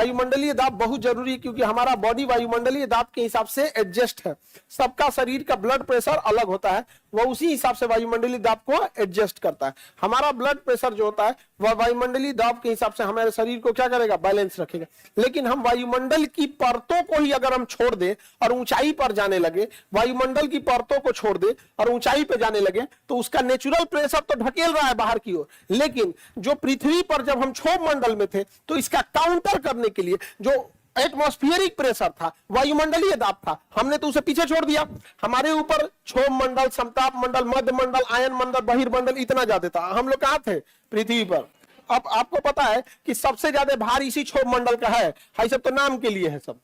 वायुमंडलीय दाब बहुत जरूरी है, क्योंकि हमारा बॉडी वायुमंडलीय दाब के हिसाब से एडजस्ट है। सबका शरीर का ब्लड प्रेशर अलग होता है, वह उसी हिसाब से वायुमंडलीय दाब को एडजस्ट करता है। हमारा ब्लड प्रेशर जो होता है वह वायुमंडलीय दाब के हिसाब से हमारे शरीर को क्या करेगा, बैलेंस रखेगा। लेकिन हम वायुमंडल की परतों को ही अगर हम छोड़ दे और ऊंचाई पर जाने लगे, वायुमंडल की परतों को छोड़ दे और ऊंचाई पर जाने लगे, तो उसका नेचुरल प्रेशर तो ढकेल रहा है बाहर की ओर। लेकिन जो पृथ्वी पर जब हम क्षोभ मंडल में थे, तो इसका काउंटर करने के लिए जो एटमॉस्फेरिक प्रेशर था, वायुमंडलीय दाब था, हमने तो उसे पीछे छोड़ दिया। हमारे ऊपर क्षोभ मंडल, समताप मंडल, मध्य मंडल, आयन मंडल, बहिर्मंडल इतना ज्यादा था। हम लोग कहां थे, पृथ्वी पर। अब आपको पता है कि सबसे ज्यादा भार इसी क्षोभ मंडल का है। हाई सब तो नाम के लिए है, सब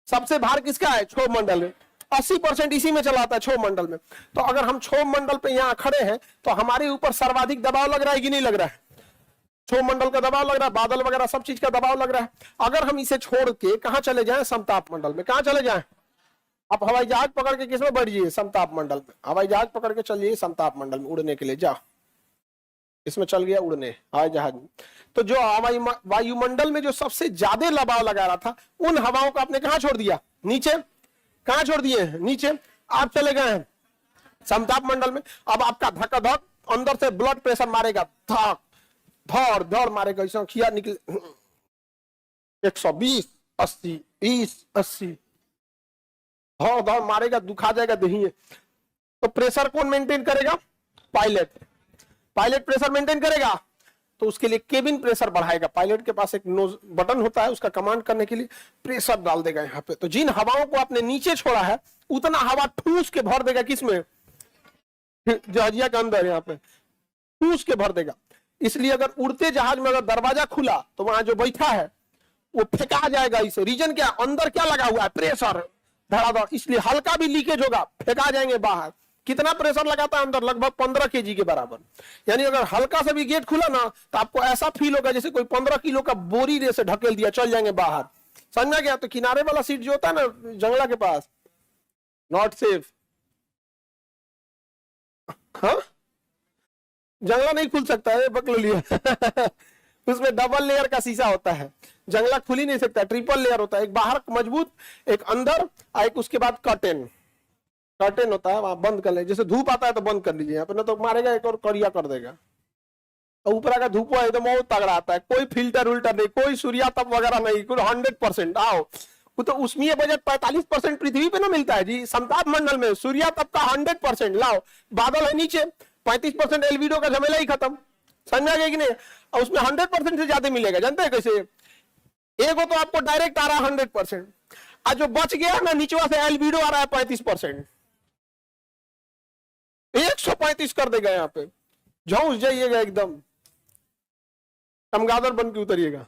सबसे भार किसका है, क्षोभ मंडल में। 80% इसी में चलाता है, क्षोभ मंडल में। तो अगर हम क्षोभ मंडल पे यहाँ खड़े हैं तो हमारे ऊपर सर्वाधिक दबाव लग रहा है कि नहीं लग रहा है, क्षोभ मंडल का दबाव लग रहा है, बादल वगैरह सब चीज का दबाव लग रहा है। अगर हम इसे छोड़ के कहां चले जाएं, समताप मंडल में। कहां चले जाएं, आप हवाई जहाज पकड़ के किसमें बैठ जाइए, समताप मंडल में। हवाई जहाज पकड़ के चलिए समताप मंडल में उड़ने के लिए, जाओ, इसमें चल गया उड़ने हवाई जहाज में। तो जो वायुमंडल में जो सबसे ज्यादा दबाव लगा रहा था, उन हवाओं को आपने कहां छोड़ दिया, नीचे। कहां छोड़ दिए, नीचे। आप चले गए हैं समताप मंडल में। अब आपका धक अंदर से ब्लड प्रेशर मारेगा, धक धड़ धड़ मारेगा, ऐसा खिया निकले 120 80 20 80 धड़ धड़ मारेगा, दुखा जाएगा दही। तो प्रेशर कौन मेंटेन करेगा, पायलट। पायलट प्रेशर मेंटेन करेगा, तो उसके लिए केबिन प्रेशर बढ़ाएगा। पायलट के पास एक नोज बटन होता है, उसका कमांड करने के लिए प्रेशर डाल देगा यहाँ पे। तो जिन हवाओं को आपने नीचे छोड़ा है, उतना हवा ठूस के भर देगा किसमें, जहाजिया के अंदर, यहाँ पे ठूस के भर देगा। इसलिए अगर उड़ते जहाज में अगर दरवाजा खुला तो वहां जो बैठा है वो फेंका जाएगा। इसे रीजन क्या, अंदर क्या लगा हुआ है, प्रेशर धड़ाधड़, इसलिए हल्का भी लीकेज होगा, फेंका जाएंगे बाहर। कितना प्रेशर लगाता है अंदर, लगभग 15 kg के बराबर। यानी अगर हल्का सा भी गेट खुला ना, तो आपको ऐसा फील होगा जैसे कोई 15 किलो का बोरी रे से ढकेल दिया, चल जाएंगे बाहर। समझा गया। तो किनारे वाला सीट जो होता है ना जंगला के पास, नॉट सेफ। हाँ, जंगला नहीं खुल सकता है, पकड़ लिया उसमें डबल लेयर का शीशा होता है, जंगला खुल ही नहीं सकता, ट्रिपल लेयर होता है। एक बाहर मजबूत, एक अंदर, एक उसके बाद कर्टेन होता है, वहां बंद कर ले। जैसे धूप आता है तो बंद कर लीजिए, यहाँ पे ना तो मारेगा एक और करिया कर देगा। और ऊपर का धूप एकदम बहुत तगड़ा आता है, कोई फिल्टर उल्टर नहीं, कोई सूर्या तप वगैरह नहीं, कुल 100%। आओ, वो तो उसमें बजट 45% पृथ्वी पे ना मिलता है जी, समताप मंडल में सूर्या तप का 100%। लाओ, बादल है नीचे, 35% एल्बिडो का झमेला ही खत्म। समझ गए कि नहीं। और उसमें 100% से ज्यादा मिलेगा, जानते हैं कैसे, एक हो तो आपको डायरेक्ट आ रहा है 100%, और जो बच गया ना नीचवा से एल्बिडो आ रहा है 35%, 135 कर देगा। यहाँ पे झौंस जाइएगा, एकदम चमगादड़ बन के उतरिएगा।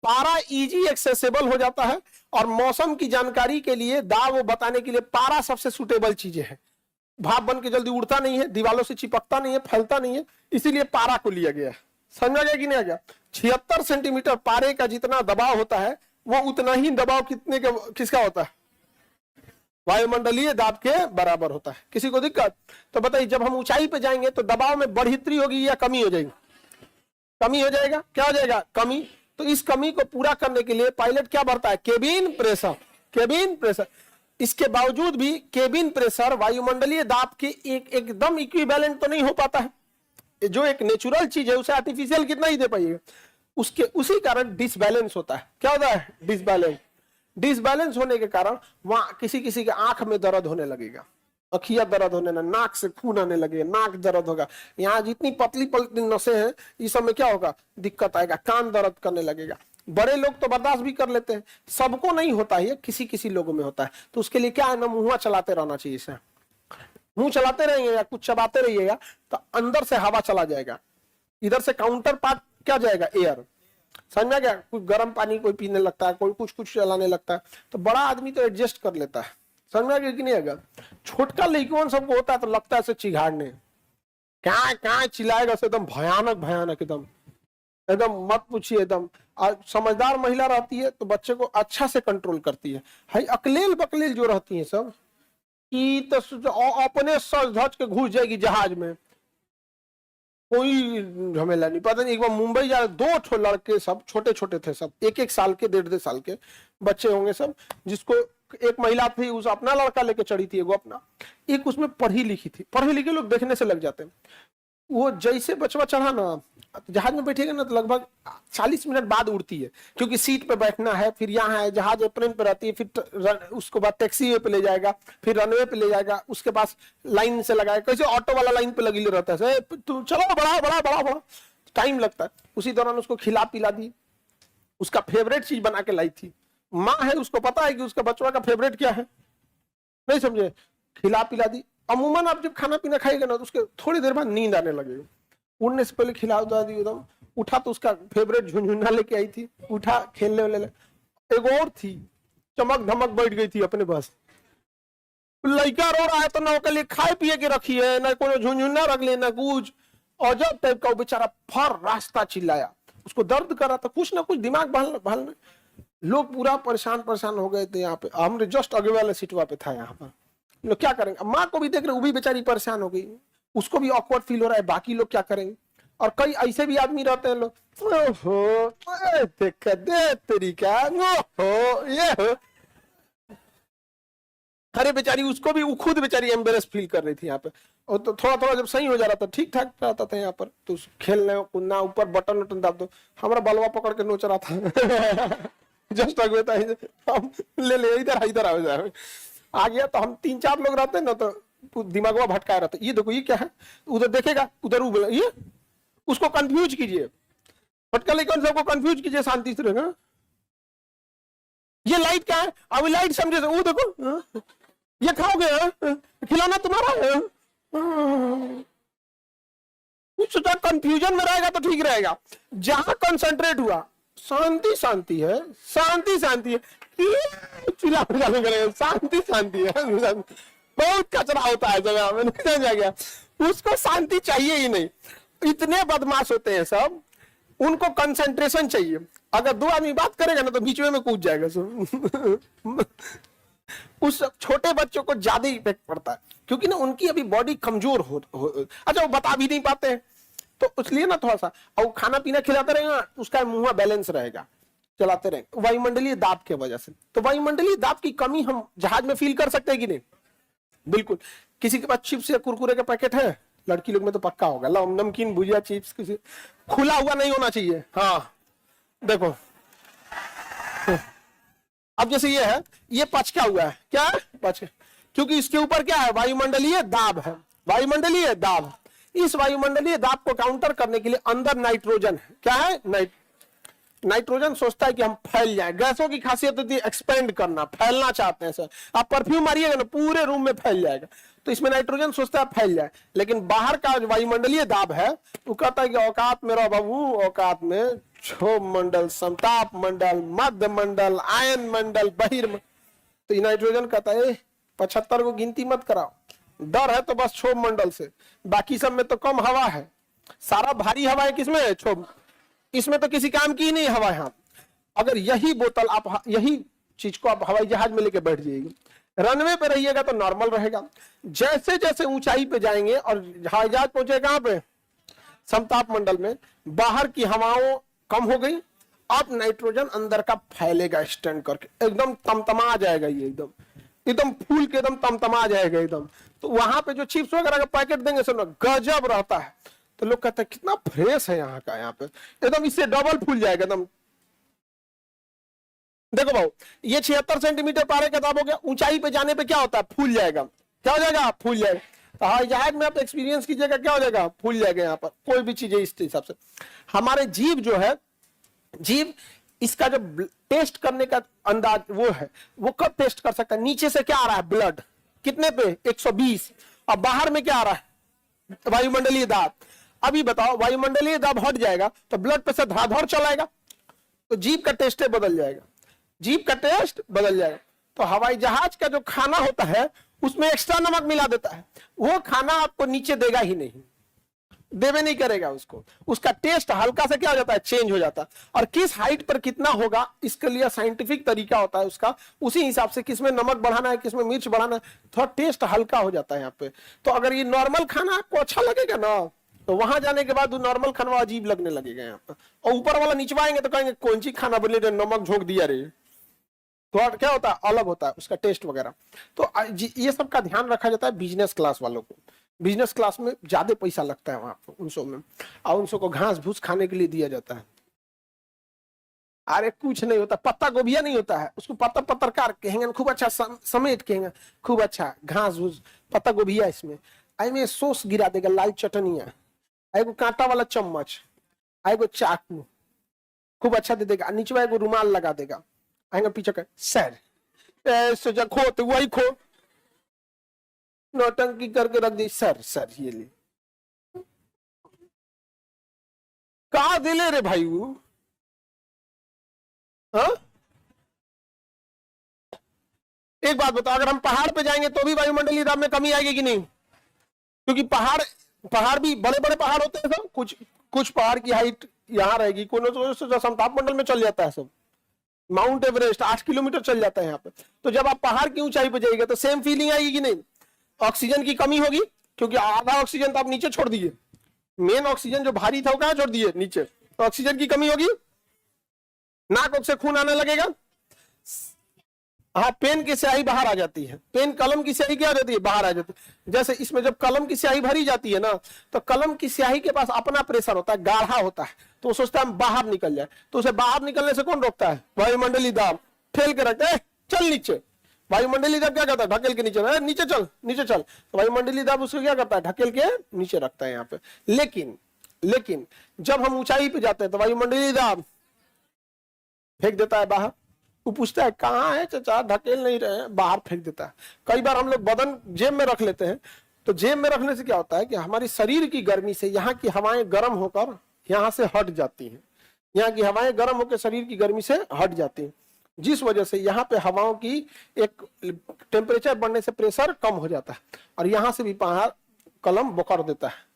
पारा इजी एक्सेसिबल हो जाता है, और मौसम की जानकारी के लिए, दाब बताने के लिए पारा सबसे सुटेबल चीजें है। भाप बन के जल्दी उड़ता नहीं है, दीवालों से चिपकता नहीं है, फैलता नहीं है, इसीलिए पारा को लिया गया। समझा गया कि नहीं आ गया। 76 सेंटीमीटर पारे का जितना दबाव होता है, वो उतना ही दबाव कितने का, किसका होता है, वायुमंडलीय दाब के बराबर होता है। किसी को दिक्कत तो बताइए, जब हम ऊंचाई पे जाएंगे तो दबाव में बढ़ोतरी होगी या कमी हो जाएगी, कमी हो जाएगा। क्या हो जाएगा, कमी। तो इस कमी को पूरा करने के लिए पायलट क्या बढ़ता है, केबिन प्रेशर। केबिन प्रेशर, इसके बावजूद भी केबिन प्रेशर वायुमंडलीय दाब के एकदम इक्विवेलेंट तो नहीं हो पाता है। जो एक नेचुरल चीज है उसे आर्टिफिशियल कितना ही दे पाइएगा, उसके उसी कारण डिसबैलेंस होता है। क्या होता है, डिसबैलेंस। डिसबैलेंस होने के कारण वहां किसी किसी के आंख में दर्द होने लगेगा, अखिया दर्द होने लगेगा, नाक से खून आने लगेगा, नाक दर्द होगा। यहाँ जितनी पतली पतली नसें हैं, इस समय क्या होगा, दिक्कत आएगा, कान दर्द करने लगेगा। बड़े लोग तो बर्दाश्त भी कर लेते हैं, सबको नहीं होता है, किसी किसी लोगों में होता है। तो उसके लिए क्या है ना, मुंह चलाते रहना चाहिए। इसे मुंह चलाते रहेंगे या कुछ चबाते रहिएगा तो अंदर से हवा चला जाएगा, इधर से काउंटर पार्ट क्या जाएगा, एयर। समझ में गया। कुछ गर्म पानी कोई पीने लगता है, कोई कुछ चलाने लगता है, तो बड़ा आदमी तो एडजस्ट कर लेता है। समझ में गया कि नहीं। अगर छोटका लड़कों सबको होता है तो लगता है ऐसे चिघाड़ने, क्या चिल्लाएगा, एकदम भयानक भयानक, एकदम मत पूछिए। एकदम समझदार महिला रहती है तो बच्चे को अच्छा से कंट्रोल करती है। हाई अकलेल बकलेल जो रहती है सब की, तो अपने सज धज के घुस जाएगी जहाज में, कोई झमेला नहीं। पता नहीं एक बार मुंबई जा 2 लड़के, सब छोटे छोटे थे, सब 1-1 साल के 1.5 साल के बच्चे होंगे सब, जिसको एक महिला थी उस अपना लड़का लेके चढ़ी थी, एगो अपना, एक उसमें पढ़ी लिखी थी। पढ़े लिखे लोग देखने से लग जाते हैं। वो जैसे बचवा चढ़ा ना, जहाज में बैठेगा ना तो लगभग 40 मिनट बाद उड़ती है, क्योंकि सीट पे बैठना है, फिर यहाँ है, जहाज एयरप्लेन पे रहती है, फिर उसको बाद टैक्सी पे ले जाएगा, फिर रनवे पे ले जाएगा, उसके पास लाइन से लगाएगा, कैसे ऑटो वाला लाइन पे लगी रहता है, तू चलो बड़ा बड़ा बड़ा बड़ा, टाइम लगता है। उसी दौरान उसको खिला पिला दी, उसका फेवरेट चीज बना के लाई थी। माँ है, उसको पता है कि उसका बचवा का फेवरेट क्या है, नहीं समझे, खिला पिला दी। अमूमन आप जब खाना पीना खाएगा ना तो उसके थोड़ी देर बाद नींद आने लगेगा। उड़ने से पहले खिला दी एकदम, उठा तो उसका फेवरेट झुनझुना लेके आई थी, उठा खेलने वाले। एक और थी, चमक धमक बैठ गई थी अपने पास, लड़का रो रहा है तो ना के लिए खाए पिए के रखी है, ना कोई झुनझुना रख ले, ना कुछ अजब टाइप का। वो बेचारा फर रास्ता चिल्लाया, उसको दर्द कर रहा था, कुछ ना कुछ दिमाग बहलने। लोग पूरा परेशान हो गए थे। यहाँ पे हमने जस्ट आगे वाले सीटवा पे था, यहाँ पर लोग क्या करेंगे। माँ को भी देख रहे, वो भी बेचारी परेशान हो गई, उसको भी ऑकवर्ड फील हो रहा है, बाकी लोग क्या करेंगे। और कई ऐसे भी आदमी रहते हैं लोग, ओहो देख दे तरीका, ओहो ये हो। अरे बेचारी, उसको भी, वो खुद बेचारी एम्बेरस फील कर रही थी यहाँ पे। और तो थोड़ा थोड़ा जब सही हो जा रहा था, ठीक ठाक रहता था यहाँ पर, तो खेलने कूदना, ऊपर बटन वटन दाब दो, हमारा बलवा पकड़ के नोच रहा था। जस्ट अगवे था, हम ले इधर आ गया। तो हम 3-4 लोग रहते हैं ना, तो दिमागवा भटकाया रहता है, ये देखो ये क्या है, उधर देखेगा, उधर ये उसको कंफ्यूज कीजिए, भटका लेकर सबको कंफ्यूज कीजिए, शांति से रहेगा। ये लाइट क्या है, अभी लाइट समझे, वो देखो ये खाओगे, खिलौना तुम्हारा है। कुछ कंफ्यूजन में रहेगा तो ठीक रहेगा। जहां कंसंट्रेट हुआ, शांति है, शांति है, शांति है। बहुत कचरा होता है जब हमें समझ गया, उसको शांति चाहिए ही नहीं। इतने बदमाश होते हैं सब, उनको कंसंट्रेशन चाहिए। अगर 2 आदमी बात करेगा ना तो बीच में कूद जाएगा सब। उस छोटे बच्चों को ज्यादा इफेक्ट पड़ता है, क्योंकि ना उनकी अभी बॉडी कमजोर हो। अच्छा, वो बता भी नहीं पाते हैं, तो इसलिए ना थोड़ा सा, और खाना पीना खिलाते रहेगा, उसका मुंह बैलेंस रहेगा, चलाते रहेंगे वायुमंडलीय दाब के वजह से। तो वायुमंडलीय दाब की कमी हम जहाज में फील कर सकते हैं कि नहीं? बिल्कुल। किसी के पास चिप्स या कुरकुरे का पैकेट है, लड़की लोग में तो पक्का होगा, नमकीन भुजिया चिप्स, किसी खुला हुआ नहीं होना चाहिए। हाँ देखो, अब जैसे ये है, ये पचका हुआ है, क्या है पचका, क्योंकि इसके ऊपर क्या है, वायुमंडलीय दाब है, वायुमंडलीय दाब। इस वायुमंडलीय दाब को काउंटर करने के लिए अंदर नाइट्रोजन है। क्या है? नाइट्रोजन सोचता है कि हम फैल जाए। गैसों की खासियत होती है एक्सपेंड करना, फैलना चाहते हैं सर। आप परफ्यूम मारिएगा ना, पूरे रूम में फैल जाएगा। तो इसमें नाइट्रोजन सोचता है फैल जाए, लेकिन बाहर का वायुमंडलीय दाब है वो कहता है कि औकात में रहो बाबू, औकात में क्षोभ मंडल, समताप मंडल, मध्य मंडल, आयन मंडल, बहिर्मंडल। तो नाइट्रोजन कहता है 75 को गिनती मत कराओ, डर है तो बस क्षोभ मंडल से, बाकी सब में तो कम हवा है। सारा भारी हवा है किसमें है? क्षोभ। इसमें तो किसी काम की ही नहीं हवा है। अगर यही बोतल आप, यही चीज को आप हवाई जहाज में लेके बैठ जाइएगा, रनवे पे रहिएगा तो नॉर्मल रहेगा। जैसे जैसे ऊंचाई पे जाएंगे और हवाई जहाज पहुंचे कहां पे? समताप मंडल में, बाहर की हवाओं कम हो गई, अब नाइट्रोजन अंदर का फैलेगा स्टैंड करके, एकदम तमतमा जाएगा, ये एकदम फूल के एकदम तमतमा जाएगा एकदम। तो वहां पे जो चिप्स वगैरह का पैकेट देंगे सब गजब रहता है। तो लोग कहते हैं कितना फ्रेश है यहाँ का, यहाँ पे एकदम इससे डबल फूल जाएगा एकदम। देखो भाऊ, ये 76 सेंटीमीटर पारे का दाब हो गया, ऊंचाई पे जाने पे क्या होता है? फूल जाएगा। क्या हो जाएगा? फूल जाएगा। तो हवाई जहाज में आप एक्सपीरियंस कीजिएगा, क्या हो जाएगा? फूल जाएगा। यहाँ पर कोई भी चीज है इस हिसाब से। हमारे जीव जो है, जीव इसका जो टेस्ट करने का अंदाज वो है, वो कब टेस्ट कर सकता है? नीचे से क्या आ रहा है? ब्लड कितने पे? 120। अब बाहर में क्या आ रहा है? वायुमंडलीय दाब। अभी बताओ, वायुमंडलीय दाब हट जाएगा तो ब्लड प्रेशर धड़ाधड़ चलाएगा, तो जीव का टेस्ट बदल जाएगा, जीव का टेस्ट बदल जाएगा। तो हवाई जहाज का जो खाना होता है उसमें एक्स्ट्रा नमक मिला देता है, वो खाना आपको नीचे देगा ही नहीं, देवे नहीं करेगा उसको। उसका टेस्ट हल्का से क्या हो जाता है? चेंज हो जाता है। और किस हाइट पर कितना होगा, इसके लिए साइंटिफिक तरीका होता है उसका, उसी हिसाब से किसमें नमक बढ़ाना है, किसमें मिर्च बढ़ाना है, थोड़ा टेस्ट हल्का हो जाता है यहाँ पे। तो अगर ये नॉर्मल खाना आपको अच्छा लगेगा ना, तो वहां जाने के बाद नॉर्मल खाना अजीब लगने लगेगा यहाँ पर। और ऊपर वाला निचवाएंगे तो कहेंगे कौन सी खाना बोले नमक झोंक दिया रे। तो क्या होता है, अलग होता है उसका टेस्ट वगैरह। तो ये सब का ध्यान रखा जाता है बिजनेस क्लास वालों को। बिजनेस क्लास में ज्यादा पैसा लगता है वहां पर उन सब में, और उन सब को घास भूस खाने के लिए दिया जाता है। अरे कुछ नहीं होता, पत्ता गोभिया नहीं होता है, उसको पत्ता पत्रकार कहेंगे, खूब अच्छा समेट कहेंगे, खूब अच्छा घास भूस पत्ता गोभिया। इसमें आई में सॉस गिरा देगा, लाल चटनिया, एगो कांटा वाला चम्मच, एगो चाकू खूब अच्छा दे देगा, नीचे एगो रुमाल लगा देगा, आएंगे पीछे का सर ऐसे जा खो तो वही खो, नौटंकी करके रख दी, सर सर ये ले कहा दिले रे भाई वो। हाँ एक बात बताओ, अगर हम पहाड़ पे जाएंगे तो भी वायुमंडलीय दाब में कमी आएगी कि नहीं? क्योंकि पहाड़ भी बड़े बड़े पहाड़ होते हैं सब, कुछ पहाड़ की हाइट यहाँ रहेगी, कोई समताप मंडल में चल जाता है सब। माउंट एवरेस्ट 8 किलोमीटर चल जाता है यहाँ पे। तो जब आप पहाड़ की ऊंचाई पे जाइएगा तो सेम फीलिंग आएगी कि नहीं? ऑक्सीजन की कमी होगी, क्योंकि आधा ऑक्सीजन तो आप नीचे छोड़ दिए, मेन ऑक्सीजन जो भारी था वो कहां छोड़ दिए? नीचे। तो ऑक्सीजन की कमी होगी, नाक से खून आने लगेगा। हाँ, पेन की स्याही बाहर आ जाती है, पेन कलम की स्याही क्या हो जाती है? बाहर आ जाती है। जैसे इसमें जब कलम की स्याही भरी जाती है ना, तो कलम की स्याही के पास अपना प्रेशर होता है, गाढ़ा होता है, तो वो सोचता है बाहर निकल जाए। तो उसे बाहर निकलने से कौन रोकता है? वायुमंडलीय दाब ठेल के रखता है, चल नीचे। वायुमंडलीय दाब क्या करता है? ढकेल के नीचे, नीचे चल नीचे चल। तो वायुमंडलीय दाब उसको क्या करता है? ढकेल के नीचे रखता है यहाँ पे। लेकिन जब हम ऊंचाई पे जाते हैं तो वायुमंडलीय दाब फेंक देता है बाहर। वो पूछता है कहाँ है चाचा, ढकेल नहीं रहे हैं, बाहर फेंक देता है। कई बार हम लोग बदन जेब में रख लेते हैं, तो जेब में रखने से क्या होता है कि हमारी शरीर की गर्मी से यहाँ की हवाएं गर्म होकर यहाँ से हट जाती हैं, यहाँ की हवाएं गर्म होकर शरीर की गर्मी से हट जाती हैं, जिस वजह से यहाँ पे हवाओं की एक टेम्परेचर बढ़ने से प्रेशर कम हो जाता है, और यहाँ से भी बाहर कलम बोकर देता है।